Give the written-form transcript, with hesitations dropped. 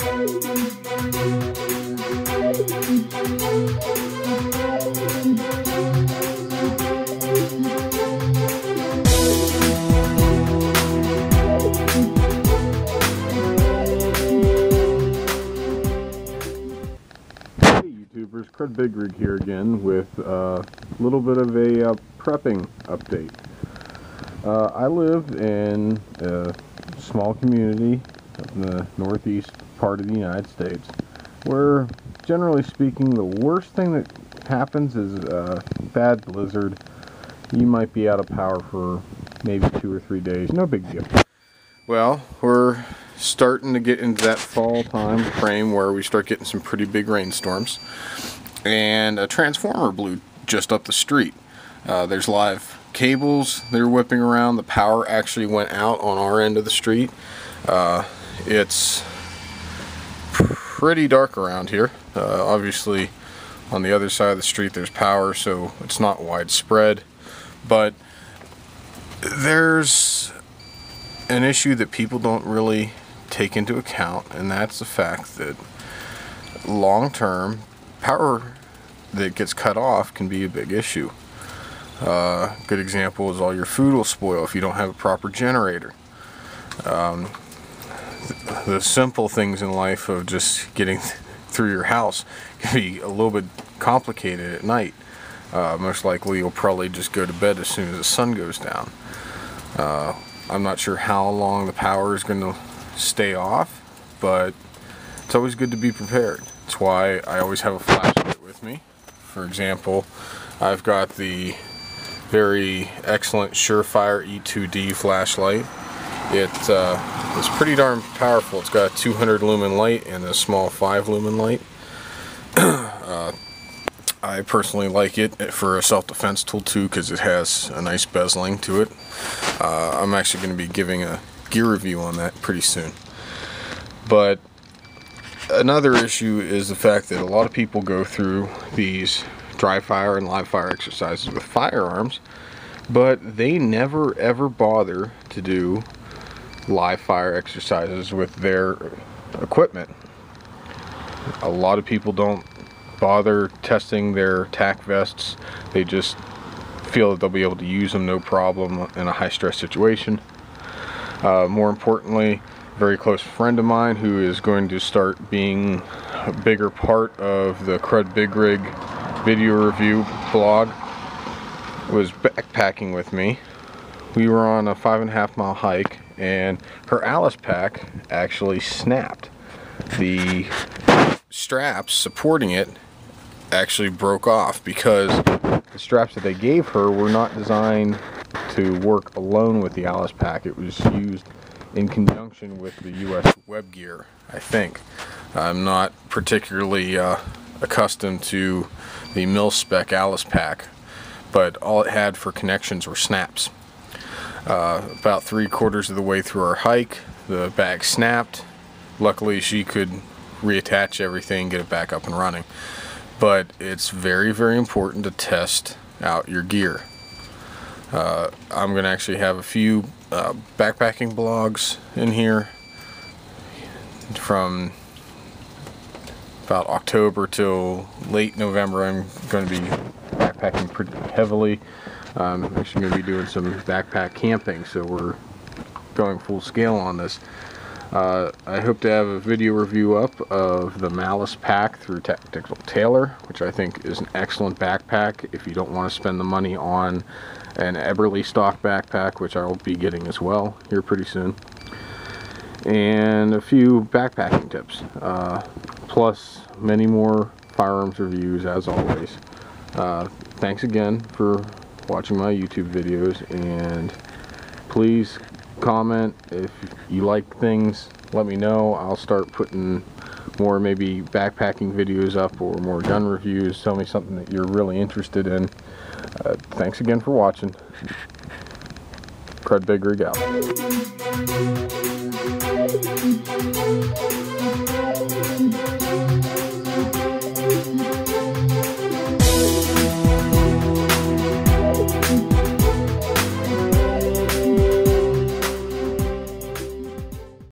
YouTubers, Crud Big Rig here again with a little bit of a prepping update. I live in a small community in the northeast part of the United States where, generally speaking, the worst thing that happens is a bad blizzard. You might be out of power for maybe 2 or 3 days. No big deal. Well, we're starting to get into that fall time frame where we start getting some pretty big rainstorms, and a transformer blew just up the street. There's live cables that are whipping around. The power actually went out on our end of the street. It's pretty dark around here. Obviously on the other side of the street there's power, so it's not widespread, but there's an issue that people don't really take into account, and that's the fact that long-term power that gets cut off can be a big issue. Good example is all your food will spoil if you don't have a proper generator. The simple things in life of just getting through your house can be a little bit complicated at night. Most likely you'll probably just go to bed as soon as the sun goes down. I'm not sure how long the power is going to stay off, but it's always good to be prepared. That's why I always have a flashlight with me. For example, I've got the very excellent Surefire E2D flashlight. It's pretty darn powerful. It's got a 200 lumen light and a small 5 lumen light. I personally like it for a self-defense tool too, because it has a nice bezeling to it. I'm actually going to be giving a gear review on that pretty soon. But another issue is the fact that a lot of people go through these dry fire and live fire exercises with firearms, but they never ever bother to do live fire exercises with their equipment. A lot of people don't bother testing their tack vests. They just feel that they'll be able to use them no problem in a high stress situation. More importantly, a very close friend of mine who is going to start being a bigger part of the Crud Big Rig video review blog was backpacking with me. We were on a 5.5 mile hike, and her Alice pack actually snapped. The straps supporting it actually broke off because the straps that they gave her were not designed to work alone with the Alice pack. It was used in conjunction with the US Web Gear, I think. I'm not particularly accustomed to the mil-spec Alice pack, but all it had for connections were snaps. About 3/4 of the way through our hike, the bag snapped. Luckily she could reattach everything, get it back up and running. But it's very, very important to test out your gear. I'm going to actually have a few backpacking blogs in here from about October till late November. I'm going to be backpacking pretty heavily. I'm actually going to be doing some backpack camping, so we're going full scale on this. I hope to have a video review up of the Malice pack through Tactical Tailor, which I think is an excellent backpack if you don't want to spend the money on an Eberly stock backpack, which I will be getting as well here pretty soon. And a few backpacking tips, plus many more firearms reviews as always. Thanks again for watching my YouTube videos, and please comment if you like things. Let me know. I'll start putting more maybe backpacking videos up or more gun reviews. Tell me something that you're really interested in. Thanks again for watching. Crud Big Rig out.